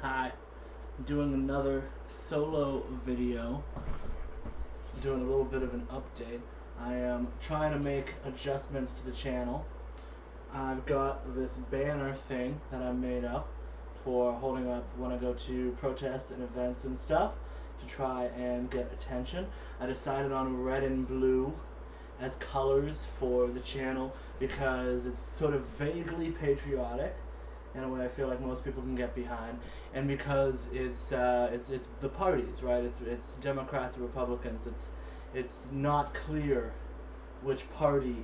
Hi, I'm doing another solo video, doing a little bit of an update. I am trying to make adjustments to the channel. I've got this banner thing that I made up for holding up when I go to protests and events and stuff to try and get attention. I decided on red and blue as colors for the channel because it's sort of vaguely patriotic in a way I feel like most people can get behind, and because it's the parties, right? It's Democrats and Republicans. It's not clear which party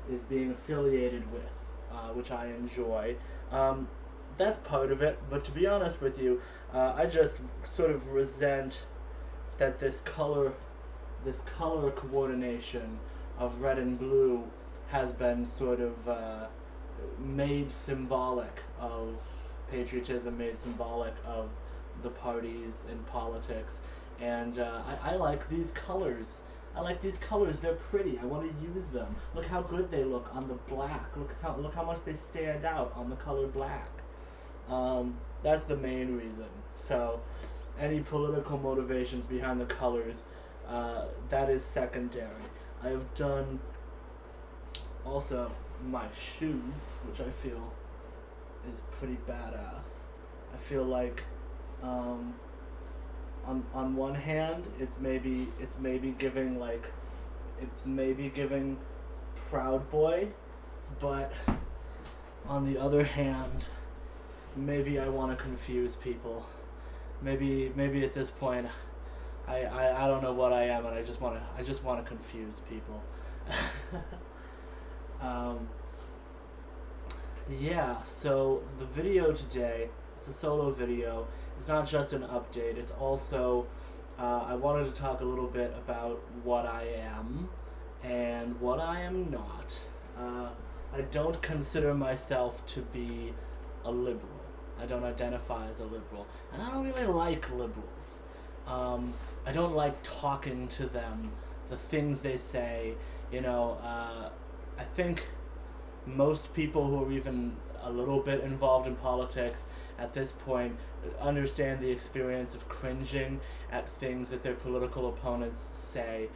is being affiliated with, which I enjoy. Um, that's part of it, but to be honest with you, I just sort of resent that this color coordination of red and blue has been sort of made symbolic of patriotism, made symbolic of the parties and politics. And I like these colors. I like these colors. They're pretty. I want to use them. Look how good they look on the black. Look how much they stand out on the color black. That's the main reason. So, any political motivations behind the colors, that is secondary. I have done also my shoes, which I feel is pretty badass. I feel like, um, on one hand, it's maybe giving Proud Boy, but on the other hand, maybe I want to confuse people. Maybe at this point, I don't know what I am, and I just want to confuse people. um, Yeah, so the video today, it's a solo video. It's not just an update, it's also, I wanted to talk a little bit about what I am and what I am not. Uh, I don't consider myself to be a liberal. I don't identify as a liberal. And I don't really like liberals. I don't like talking to them, the things they say. I think most people who are even a little bit involved in politics at this point understand the experience of cringing at things that their political opponents say.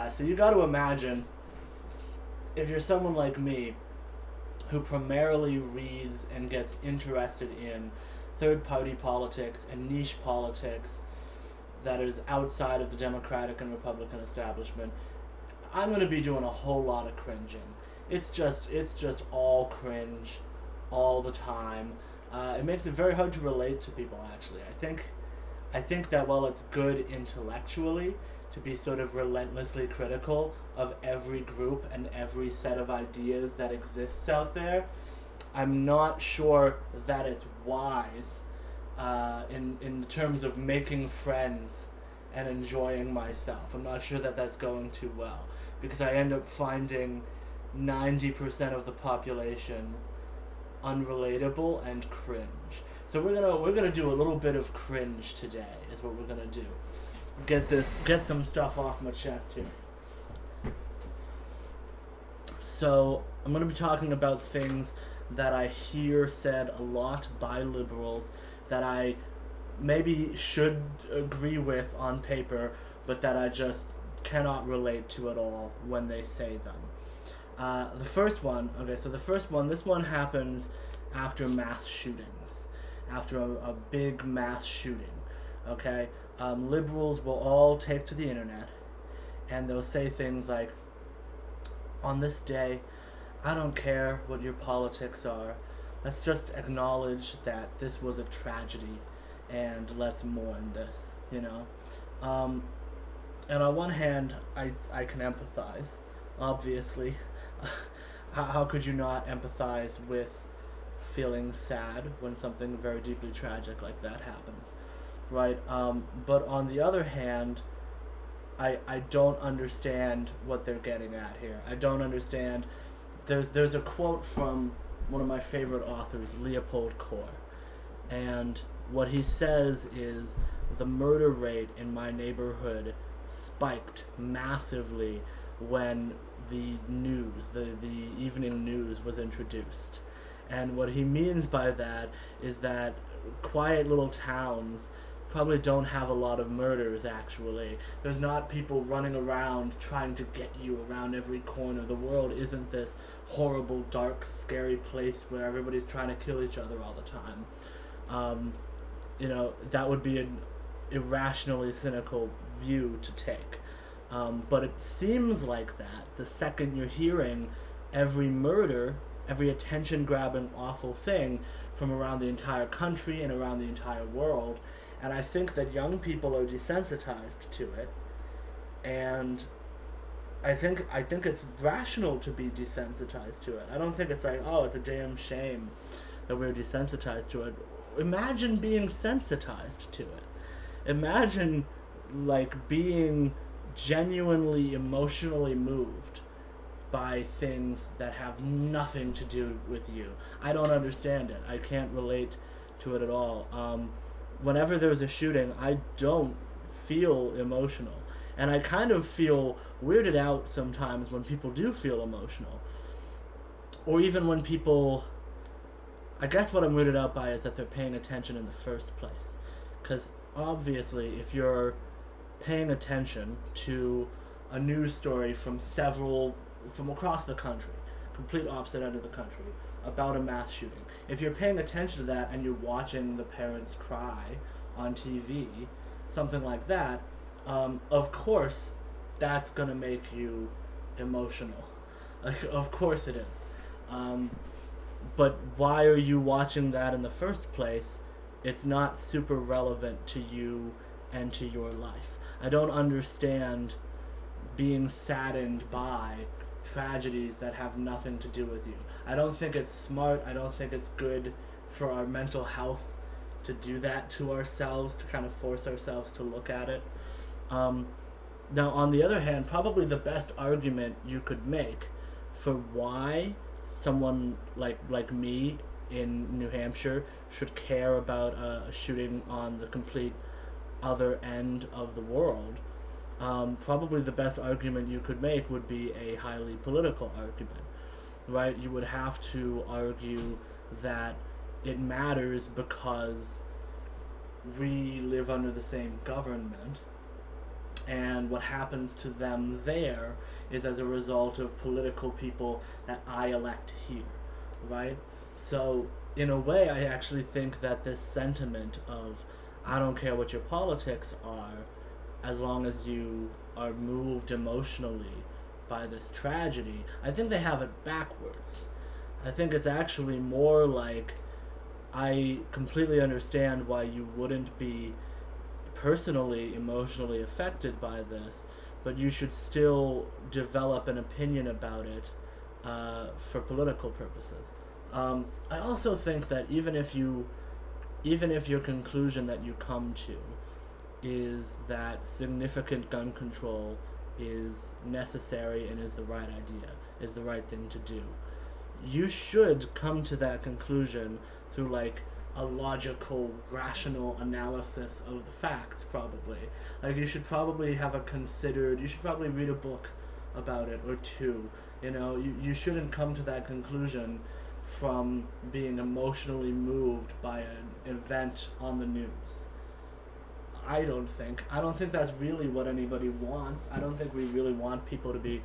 So you got to imagine, if you're someone like me who primarily reads and gets interested in third party politics and niche politics that is outside of the Democratic and Republican establishment, I'm gonna be doing a whole lot of cringing. It's just all cringe, all the time. It makes it very hard to relate to people. Actually, I think that while it's good intellectually to be sort of relentlessly critical of every group and every set of ideas that exists out there, I'm not sure that it's wise in terms of making friends and enjoying myself. I'm not sure that that's going too well because I end up finding 90% of the population unrelatable and cringe. So we're gonna do a little bit of cringe today. Is what we're gonna do. Get some stuff off my chest here. So I'm gonna be talking about things that I hear said a lot by liberals that I maybe should agree with on paper, but that I just cannot relate to at all when they say them. The first one, okay, so the first one, this one happens after mass shootings, after a big mass shooting, okay? Liberals will all take to the internet and they'll say things like, on this day, I don't care what your politics are, let's just acknowledge that this was a tragedy and let's mourn this. Um, and on one hand, I can empathize, obviously. How could you not empathize with feeling sad when something very deeply tragic like that happens, right? But on the other hand, I don't understand what they're getting at here. I don't understand. There's a quote from one of my favorite authors, Leopold Kohr, and what he says is the murder rate in my neighborhood spiked massively when the evening news was introduced. And what he means by that is that quiet little towns probably don't have a lot of murders, actually. There's not people running around trying to get you around every corner. The world isn't this horrible, dark, scary place where everybody's trying to kill each other all the time. Um, that would be an irrationally cynical view to take. But it seems like that the second you're hearing every murder, every attention grabbing awful thing from around the entire country and around the entire world. And I think that young people are desensitized to it. And I think it's rational to be desensitized to it. I don't think it's like, oh, it's a damn shame that we're desensitized to it. Imagine being sensitized to it. Imagine like being genuinely emotionally moved by things that have nothing to do with you. I don't understand it. I can't relate to it at all. Whenever there's a shooting, I don't feel emotional. And I kind of feel weirded out sometimes when people do feel emotional. Or even when people. I guess what I'm weirded out by is that they're paying attention in the first place. Because obviously, if you're paying attention to a news story from across the country, complete opposite end of the country, about a mass shooting. If you're paying attention to that and you're watching the parents cry on TV, something like that, of course, that's gonna make you emotional. Like, of course it is. But why are you watching that in the first place? It's not super relevant to you and to your life. I don't understand being saddened by tragedies that have nothing to do with you. I don't think it's smart. I don't think it's good for our mental health to do that to ourselves, to kind of force ourselves to look at it. Now, on the other hand, probably the best argument you could make for why someone like me in New Hampshire should care about a shooting on the complete other end of the world, probably the best argument you could make would be a highly political argument, right? You would have to argue that it matters because we live under the same government, and what happens to them there is as a result of political people that I elect here, right? So, in a way, I actually think that this sentiment of I don't care what your politics are, as long as you are moved emotionally by this tragedy, I think they have it backwards. I think it's actually more like I completely understand why you wouldn't be personally emotionally affected by this, but you should still develop an opinion about it for political purposes. I also think that even if your conclusion that you come to is that significant gun control is necessary and is the right idea, is the right thing to do, you should come to that conclusion through like a logical, rational analysis of the facts, probably. Like, you should probably you should probably read a book about it or two. You shouldn't come to that conclusion from being emotionally moved by an event on the news. I don't think that's really what anybody wants. I don't think we really want people to be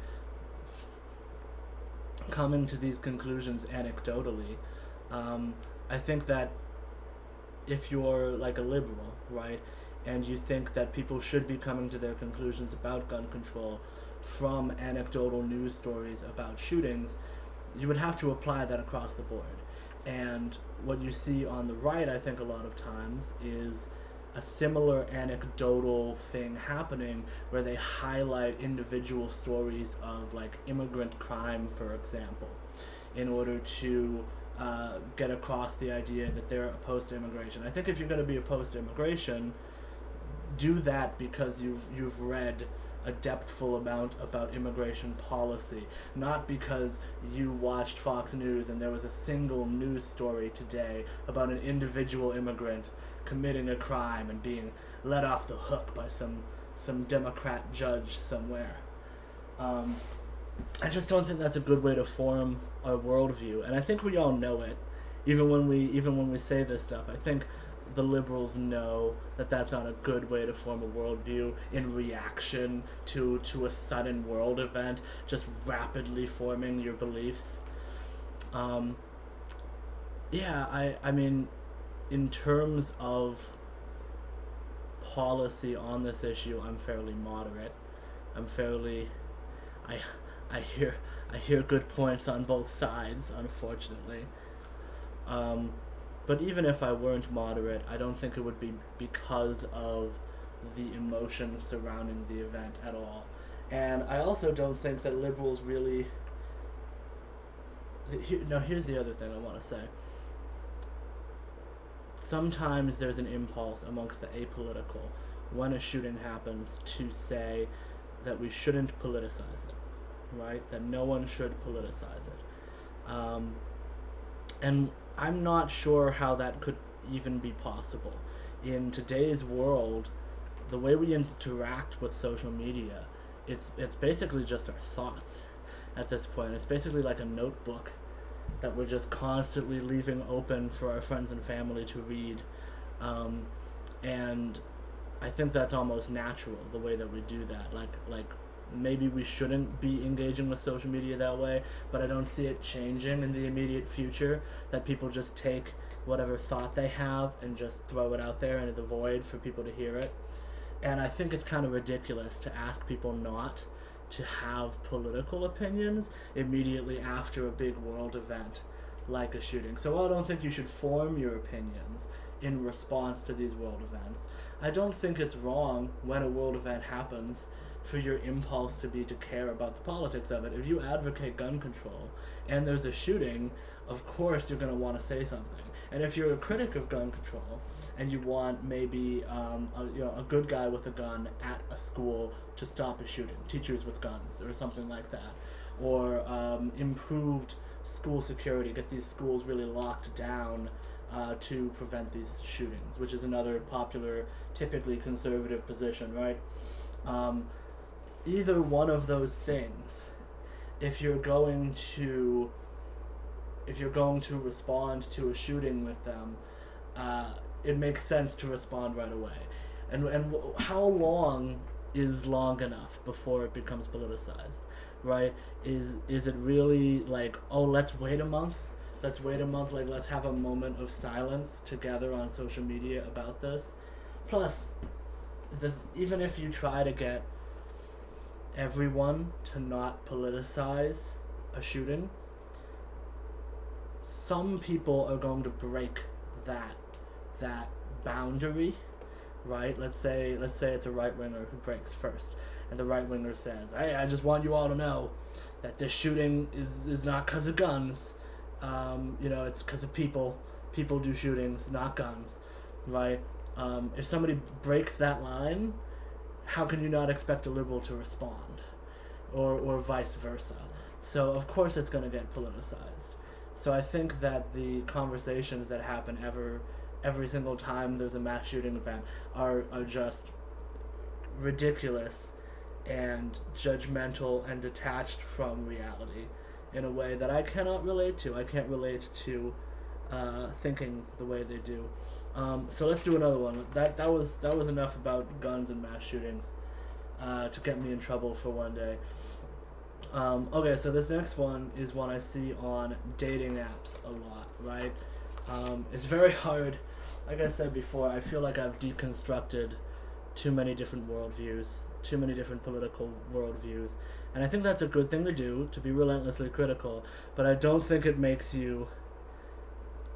coming to these conclusions anecdotally. I think that if you're like a liberal, right, and you think that people should be coming to their conclusions about gun control from anecdotal news stories about shootings, you would have to apply that across the board. And what you see on the right, I think, a lot of times is a similar anecdotal thing happening where they highlight individual stories of like immigrant crime, for example, in order to get across the idea that they're opposed to immigration. I think if you're going to be opposed to immigration, do that because you've read a depthful amount about immigration policy, not because you watched Fox News and there was a single news story today about an individual immigrant committing a crime and being let off the hook by some Democrat judge somewhere. I just don't think that's a good way to form a worldview, and I think we all know it. even when we say this stuff, I think the liberals know that that's not a good way to form a worldview in reaction to a sudden world event, just rapidly forming your beliefs. Um, yeah, I mean, in terms of policy on this issue, I'm fairly moderate. I'm fairly I I hear I hear good points on both sides, unfortunately. Um, but even if I weren't moderate, I don't think it would be because of the emotions surrounding the event at all. And I also don't think that liberals really. Now, here's the other thing I want to say. Sometimes there's an impulse amongst the apolitical when a shooting happens to say that we shouldn't politicize it, right? That no one should politicize it. And I'm not sure how that could even be possible. In today's world, the way we interact with social media, it's basically just our thoughts at this point. It's basically like a notebook that we're just constantly leaving open for our friends and family to read. Um, and I think that's almost natural, the way that we do that. Like maybe we shouldn't be engaging with social media that way, but I don't see it changing in the immediate future, that people just take whatever thought they have and just throw it out there into the void for people to hear it. And I think it's kind of ridiculous to ask people not to have political opinions immediately after a big world event like a shooting. So I don't think you should form your opinions in response to these world events. I don't think it's wrong when a world event happens for your impulse to be to care about the politics of it. If you advocate gun control and there's a shooting, of course you're going to want to say something. And if you're a critic of gun control and you want maybe a good guy with a gun at a school to stop a shooting, teachers with guns or something like that, or improved school security, get these schools really locked down to prevent these shootings, which is another popular, typically conservative position, right? Um, Either one of those things, if you're going to respond to a shooting with them, it makes sense to respond right away. And how long is long enough before it becomes politicized, right? Is it really like, oh, let's wait a month? Let's wait a month, like let's have a moment of silence together on social media about this. Plus, this, even if you try to get everyone to not politicize a shooting, some people are going to break that boundary, right? Let's say it's a right winger who breaks first, and the right winger says, "Hey, I just want you all to know that this shooting is not because of guns. It's because of people. People do shootings, not guns, right?" If somebody breaks that line, how can you not expect a liberal to respond, or vice versa? So of course it's going to get politicized. So I think that the conversations that happen every single time there's a mass shooting event are just ridiculous and judgmental and detached from reality in a way that I cannot relate to. I can't relate to thinking the way they do. So let's do another one. That was enough about guns and mass shootings to get me in trouble for one day. Okay, so this next one is one I see on dating apps a lot, right? It's very hard. Like I said before, I feel like I've deconstructed too many different worldviews, too many different political worldviews, and I think that's a good thing to do, to be relentlessly critical, but I don't think it makes you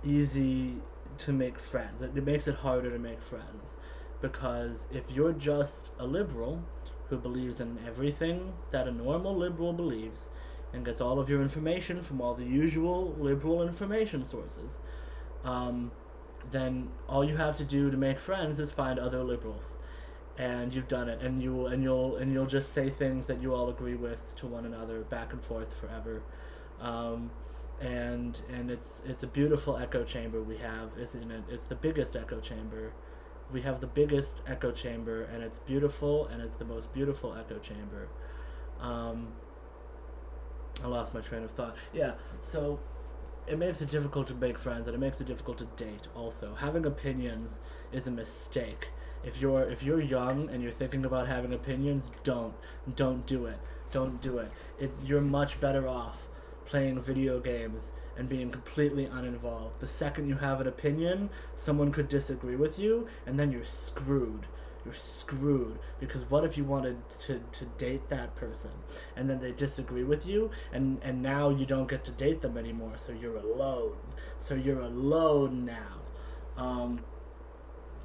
easy to make friends. It makes it harder to make friends, because if you're just a liberal who believes in everything that a normal liberal believes and gets all of your information from all the usual liberal information sources, then all you have to do to make friends is find other liberals, and you've done it. And you'll just say things that you all agree with to one another, back and forth forever. And it's a beautiful echo chamber we have, isn't it? It's the biggest echo chamber. We have the biggest echo chamber, and it's beautiful, and it's the most beautiful echo chamber. I lost my train of thought. Yeah, so it makes it difficult to make friends, and it makes it difficult to date. Also, having opinions is a mistake. If you're young and you're thinking about having opinions, don't do it. Don't do it. You're much better off playing video games and being completely uninvolved. The second you have an opinion, someone could disagree with you, and then you're screwed. You're screwed, because what if you wanted to date that person and then they disagree with you, and now you don't get to date them anymore, so you're alone. So you're alone now.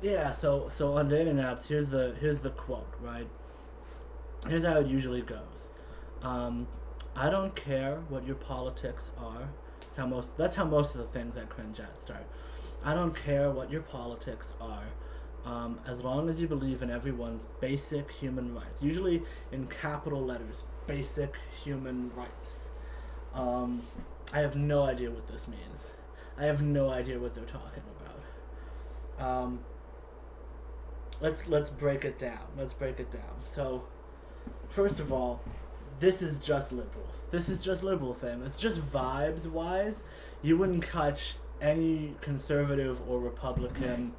Yeah, so on dating apps, here's the quote, right? Here's how it usually goes. I don't care what your politics are. That's how most of the things at cringe at start. I don't care what your politics are, as long as you believe in everyone's basic human rights. Usually in capital letters, basic human rights. I have no idea what this means. I have no idea what they're talking about. Let's break it down. Let's break it down. So, first of all, this is just liberals. This is just liberals saying this. Just vibes wise, you wouldn't catch any conservative or Republican,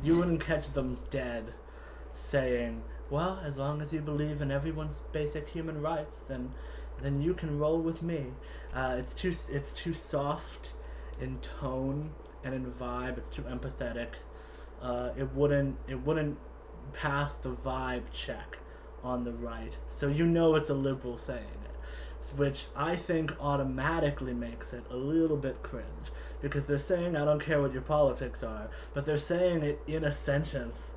you wouldn't catch them dead saying, well, as long as you believe in everyone's basic human rights, then you can roll with me. It's too soft in tone and in vibe. It's too empathetic. It wouldn't pass the vibe check on the right. So you know it's a liberal saying it, which I think automatically makes it a little bit cringe, because they're saying I don't care what your politics are, but they're saying it in a sentence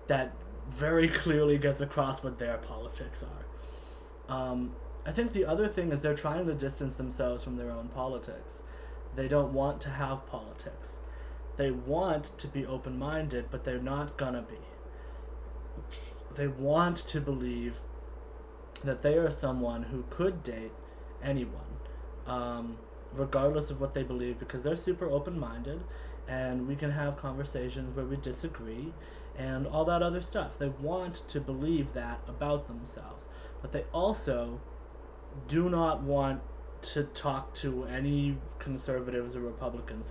that very clearly gets across what their politics are. I think the other thing is they're trying to distance themselves from their own politics. They don't want to have politics. They want to be open-minded, but they're not gonna be. They want to believe that they are someone who could date anyone, regardless of what they believe, because they're super open-minded, and we can have conversations where we disagree, and all that other stuff. They want to believe that about themselves, but they also do not want to talk to any conservatives or Republicans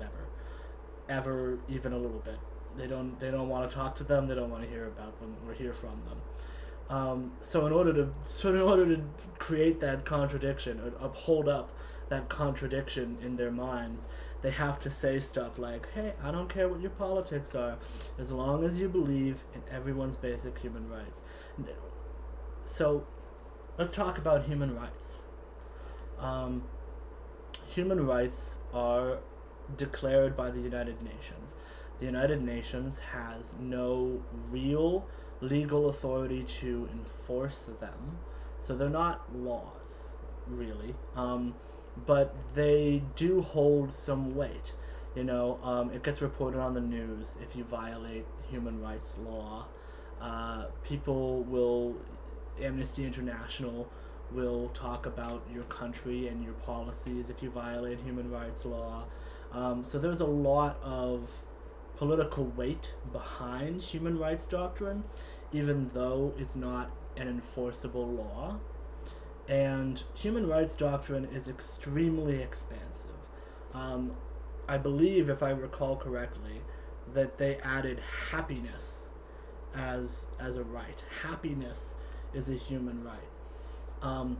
ever even a little bit. They don't want to talk to them. They don't want to hear about them or hear from them. So in order to create that contradiction, or uphold up that contradiction in their minds, they have to say stuff like, hey, I don't care what your politics are, as long as you believe in everyone's basic human rights. So let's talk about human rights. Human rights are declared by the United Nations. The United Nations has no real legal authority to enforce them, so they're not laws, really. But they do hold some weight. It gets reported on the news if you violate human rights law. Amnesty International will talk about your country and your policies if you violate human rights law. So there's a lot of political weight behind human rights doctrine, even though it's not an enforceable law. And human rights doctrine is extremely expansive. I believe, if I recall correctly, that they added happiness as a right. Happiness is a human right.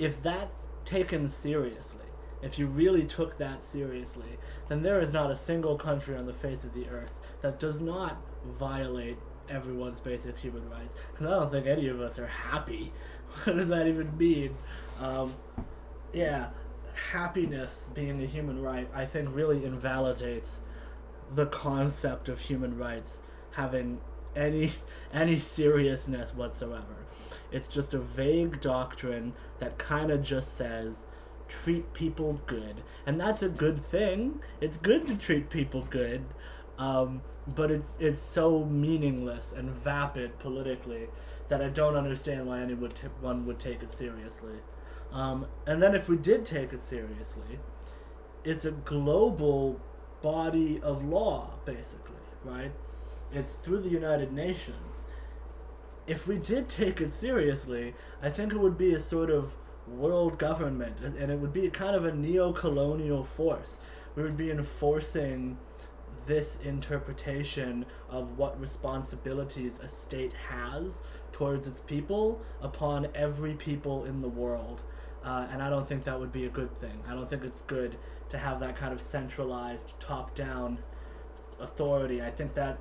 If that's taken seriously, if you really took that seriously, then there is not a single country on the face of the earth that does not violate everyone's basic human rights. Because I don't think any of us are happy. What does that even mean? Yeah, happiness being a human right, I think, really invalidates the concept of human rights having any seriousness whatsoever. It's just a vague doctrine that kind of just says, treat people good, and that's a good thing. It's good to treat people good, but it's so meaningless and vapid politically that I don't understand why anyone would take it seriously. And then if we did take it seriously, it's a global body of law, basically, right? It's through the United Nations. If we did take it seriously, I think it would be a sort of world government, and it would be kind of a neo-colonial force. We would be enforcing this interpretation of what responsibilities a state has towards its people upon every people in the world. And I don't think that would be a good thing. I don't think it's good to have that kind of centralized, top-down authority. I think that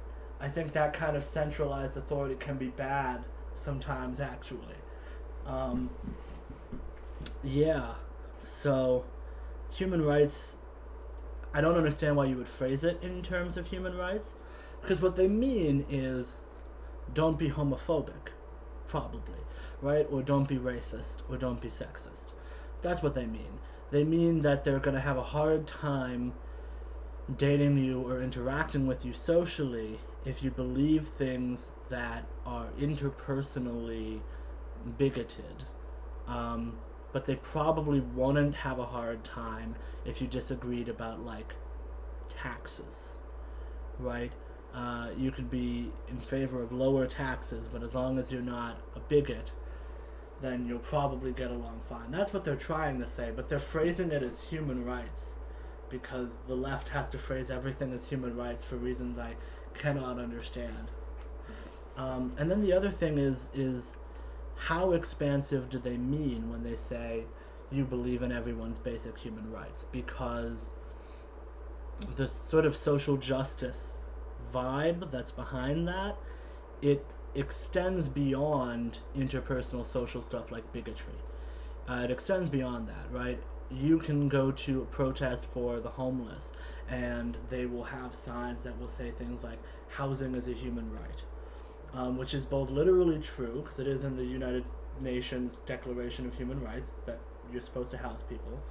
kind of centralized authority can be bad sometimes, actually. Um, yeah. So, human rights. I don't understand why you would phrase it in terms of human rights, because what they mean is don't be homophobic, probably, right? Or don't be racist, or don't be sexist. That's what they mean. They mean that they're going to have a hard time dating you or interacting with you socially if you believe things that are interpersonally bigoted. Um, but they probably wouldn't have a hard time if you disagreed about, like, taxes, right? You could be in favor of lower taxes, but as long as you're not a bigot, then you'll probably get along fine. That's what they're trying to say, but they're phrasing it as human rights because the left has to phrase everything as human rights for reasons I cannot understand. And then the other thing is how expansive do they mean when they say you believe in everyone's basic human rights? Because the sort of social justice vibe that's behind that, it extends beyond interpersonal social stuff like bigotry. It extends beyond that, right? You can go to a protest for the homeless, and they will have signs that will say things like housing is a human right, which is both literally true, because it is in the United Nations Declaration of Human Rights that you're supposed to house people,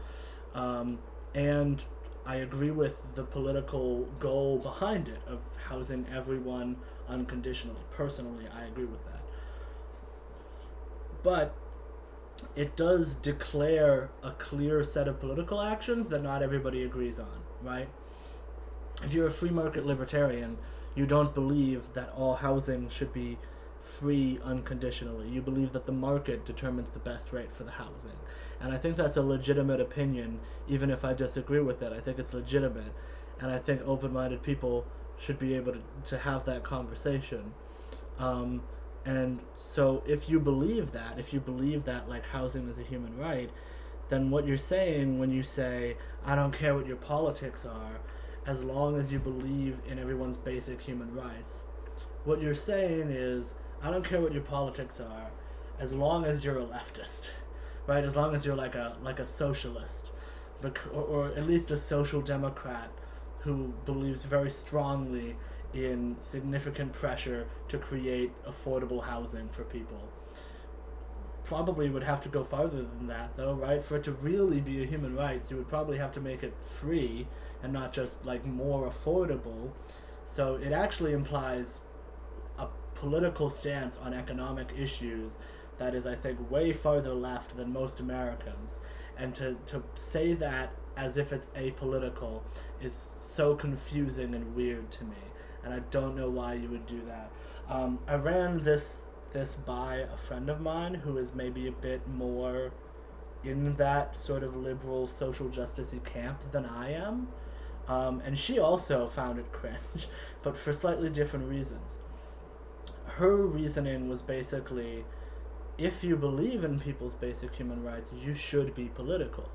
and I agree with the political goal behind it of housing everyone unconditionally. Personally, I agree with that. But it does declare a clear set of political actions that not everybody agrees on, right? If you're a free market libertarian, you don't believe that all housing should be free unconditionally. You believe that the market determines the best rate for the housing. And I think that's a legitimate opinion, even if I disagree with it. I think it's legitimate. And I think open-minded people should be able to have that conversation. Um, and so if you believe that like housing is a human right, then what you're saying when you say, I don't care what your politics are, as long as you believe in everyone's basic human rights, what you're saying is, I don't care what your politics are, as long as you're a leftist, right? As long as you're like a socialist, or at least a social democrat who believes very strongly in significant pressure to create affordable housing for people. Probably would have to go farther than that, though, right? For it to really be a human right, you would probably have to make it free and not just like more affordable. So it actually implies a political stance on economic issues that is, I think, way farther left than most Americans. And to say that as if it's apolitical is so confusing and weird to me. And I don't know why you would do that. I ran this by a friend of mine who is maybe a bit more in that sort of liberal social justice-y camp than I am. And she also found it cringe, but for slightly different reasons. Her reasoning was basically, if you believe in people's basic human rights, you should be political.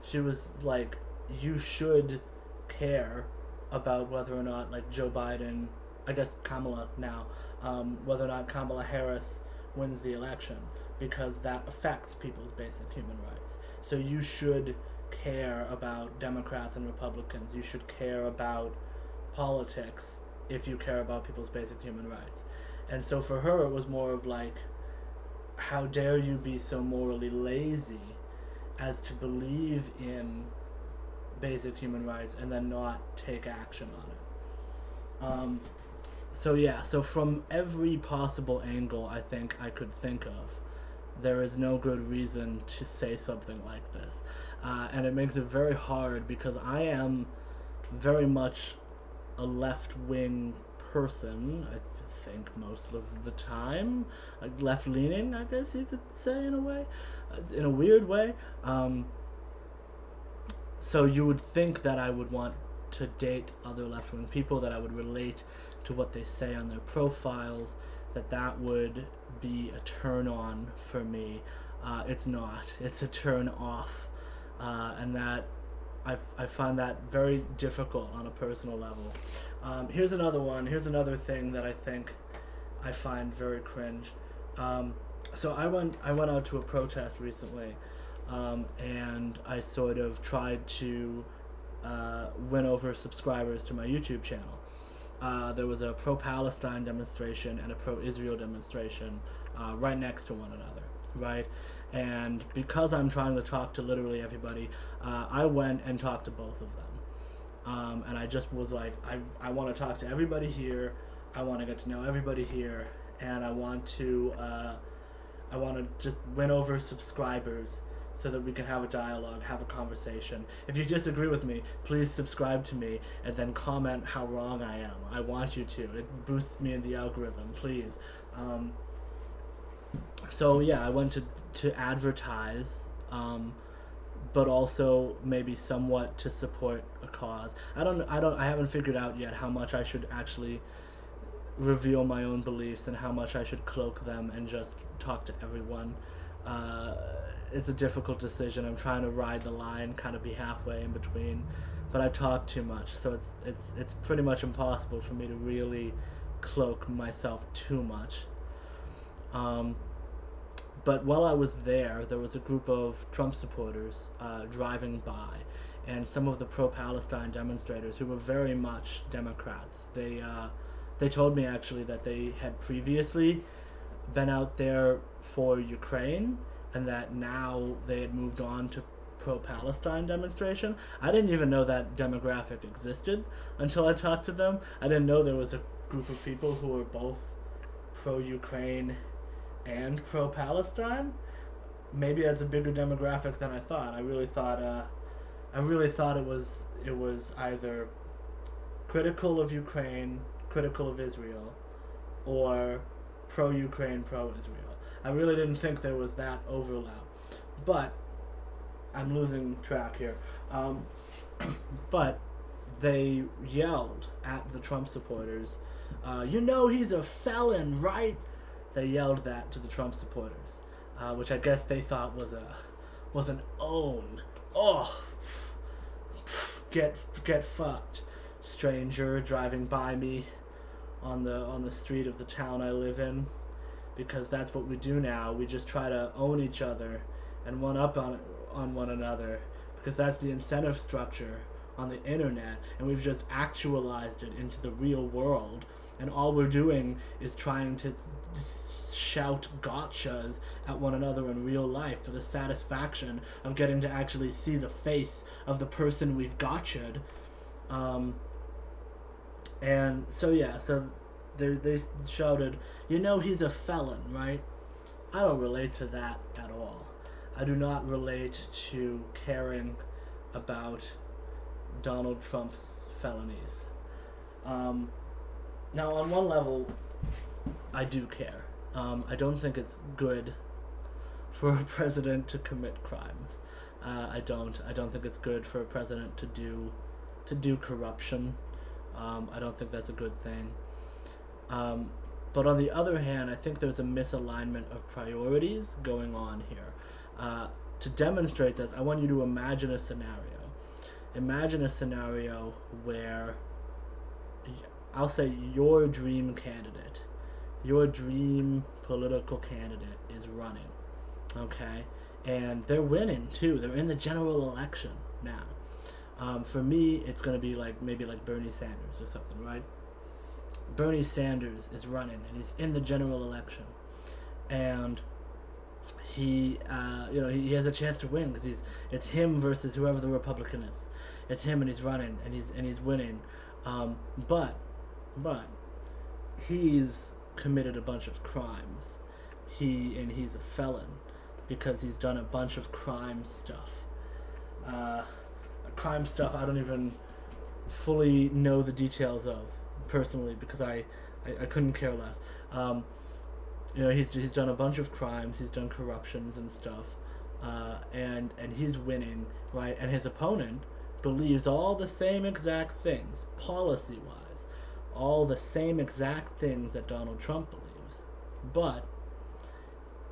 She was like, you should care about whether or not, like, Joe Biden, I guess Kamala now, whether or not Kamala Harris wins the election, because that affects people's basic human rights. So you should care about Democrats and Republicans. You should care about politics if you care about people's basic human rights. And so for her, it was more of like, how dare you be so morally lazy as to believe in basic human rights and then not take action on it. So yeah, so from every possible angle I think I could think of, there is no good reason to say something like this. And it makes it very hard because I am very much a left-wing person, I think most of the time, like left-leaning, I guess you could say in a way, in a weird way. So you would think that I would want to date other left-wing people, that I would relate to what they say on their profiles, that would be a turn on for me. It's not. It's a turn off, and that I find that very difficult on a personal level. Here's another one. Here's another thing that I think I find very cringe. So I went out to a protest recently, and I sort of tried to win over subscribers to my YouTube channel. There was a pro-Palestine demonstration and a pro-Israel demonstration right next to one another, right? And because I'm trying to talk to literally everybody, I went and talked to both of them. And I just was like, I want to talk to everybody here. I want to get to know everybody here, and I want to just win over subscribers so that we can have a dialogue, have a conversation. If you disagree with me, please subscribe to me and then comment how wrong I am. I want you to. It boosts me in the algorithm, please. So yeah, I went to advertise, but also maybe somewhat to support a cause. I haven't figured out yet how much I should actually reveal my own beliefs and how much I should cloak them and just talk to everyone. It's a difficult decision. I'm trying to ride the line, kind of be halfway in between, but I talk too much, so it's pretty much impossible for me to really cloak myself too much. But while I was there was a group of Trump supporters driving by, and some of the pro-Palestine demonstrators who were very much Democrats. They told me actually that they had previously been out there for Ukraine, and that now they had moved on to pro-Palestine demonstration. I didn't even know that demographic existed until I talked to them. I didn't know there was a group of people who were both pro-Ukraine and pro-Palestine. Maybe that's a bigger demographic than I thought. I really thought it was either critical of Ukraine, critical of Israel, or pro-Ukraine, pro-Israel. I really didn't think there was that overlap, but I'm losing track here. But they yelled at the Trump supporters, "You know he's a felon, right?" They yelled that to the Trump supporters, which I guess they thought was an own. Oh, get fucked, stranger driving by me on the street of the town I live in. Because that's what we do now. We just try to own each other and one up on one another, because that's the incentive structure on the internet, and we've just actualized it into the real world, and all we're doing is trying to shout gotchas at one another in real life for the satisfaction of getting to actually see the face of the person we've gotcha'd. And so yeah, so they shouted, "You know he's a felon, right?" I don't relate to that at all. I do not relate to caring about Donald Trump's felonies. Now, on one level, I do care. I don't think it's good for a president to commit crimes. I don't think it's good for a president to do corruption. I don't think that's a good thing. But on the other hand, I think there's a misalignment of priorities going on here. To demonstrate this, I want you to imagine a scenario. Imagine a scenario where, I'll say, your dream candidate, your dream political candidate is running, okay? And they're winning too. They're in the general election now. For me, it's going to be maybe like Bernie Sanders or something, right? Bernie Sanders is running, and he's in the general election, and he has a chance to win because it's him versus whoever the Republican is. It's him, and he's running, and he's winning. But he's committed a bunch of crimes. He's a felon because he's done a bunch of crime stuff. Crime stuff I don't even fully know the details of, personally because I couldn't care less. Um, he's done a bunch of crimes, he's done corruptions and stuff, and he's winning, right? And his opponent believes all the same exact things, policy wise, all the same exact things that Donald Trump believes, but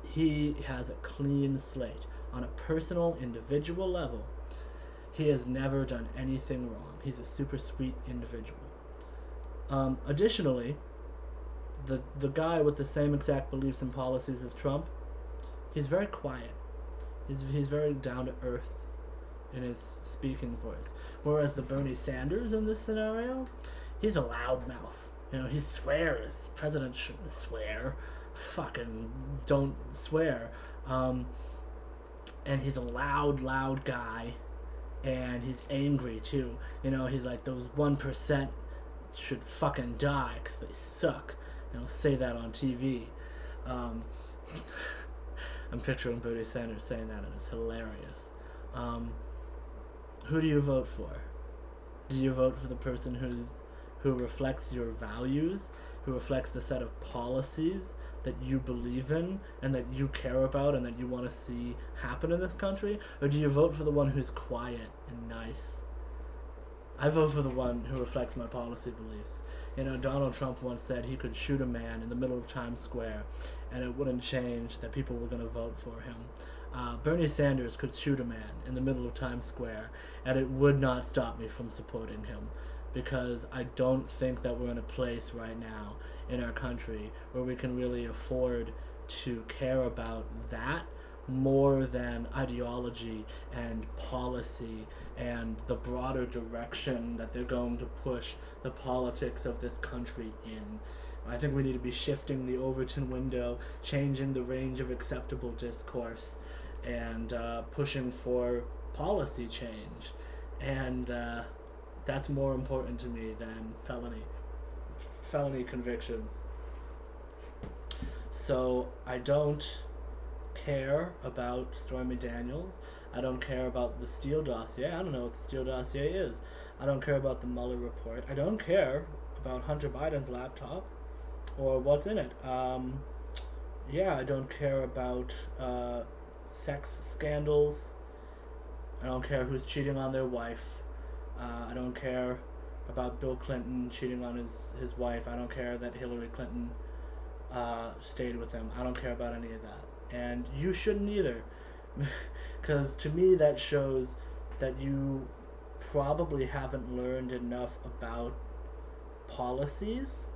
he has a clean slate on a personal, individual level. He has never done anything wrong. He's a super sweet individual. Additionally, the guy with the same exact beliefs and policies as Trump, he's very quiet. He's very down to earth in his speaking voice. Whereas the Bernie Sanders in this scenario, he's a loudmouth. He swears. President shouldn't swear. Fucking don't swear. And he's a loud guy, and he's angry too. He's like, those 1% should fucking die because they suck. Say that on TV. I'm picturing Bernie Sanders saying that, and it's hilarious. Who do you vote for? Do you vote for the person who reflects your values, who reflects the set of policies that you believe in and that you care about and that you want to see happen in this country? Or do you vote for the one who's quiet and nice? I vote for the one who reflects my policy beliefs. Donald Trump once said he could shoot a man in the middle of Times Square and it wouldn't change that people were going to vote for him. Bernie Sanders could shoot a man in the middle of Times Square and it would not stop me from supporting him, because I don't think that we're in a place right now in our country where we can really afford to care about that more than ideology and policy and the broader direction that they're going to push the politics of this country in. I think we need to be shifting the Overton window, changing the range of acceptable discourse, and pushing for policy change. And that's more important to me than felony convictions. So I don't care about Stormy Daniels. I don't care about the Steele dossier. I don't know what the Steele dossier is. I don't care about the Mueller report. I don't care about Hunter Biden's laptop or what's in it. I don't care about sex scandals. I don't care who's cheating on their wife. I don't care about Bill Clinton cheating on his wife. I don't care that Hillary Clinton stayed with him. I don't care about any of that. And you shouldn't either. Because to me that shows that you probably haven't learned enough about policies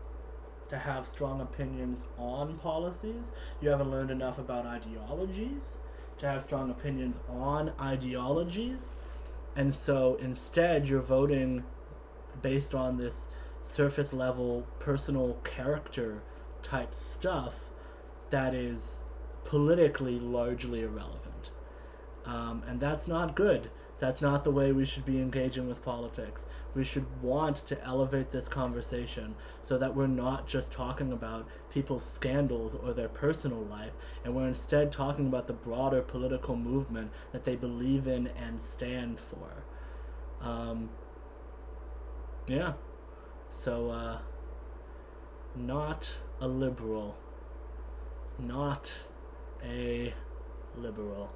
to have strong opinions on policies. You haven't learned enough about ideologies to have strong opinions on ideologies. And so instead you're voting based on this surface level personal character type stuff that is politically largely irrelevant. And that's not good. That's not the way we should be engaging with politics. We should want to elevate this conversation so that we're not just talking about people's scandals or their personal life, and we're instead talking about the broader political movement that they believe in and stand for. So, not a liberal. Not a liberal.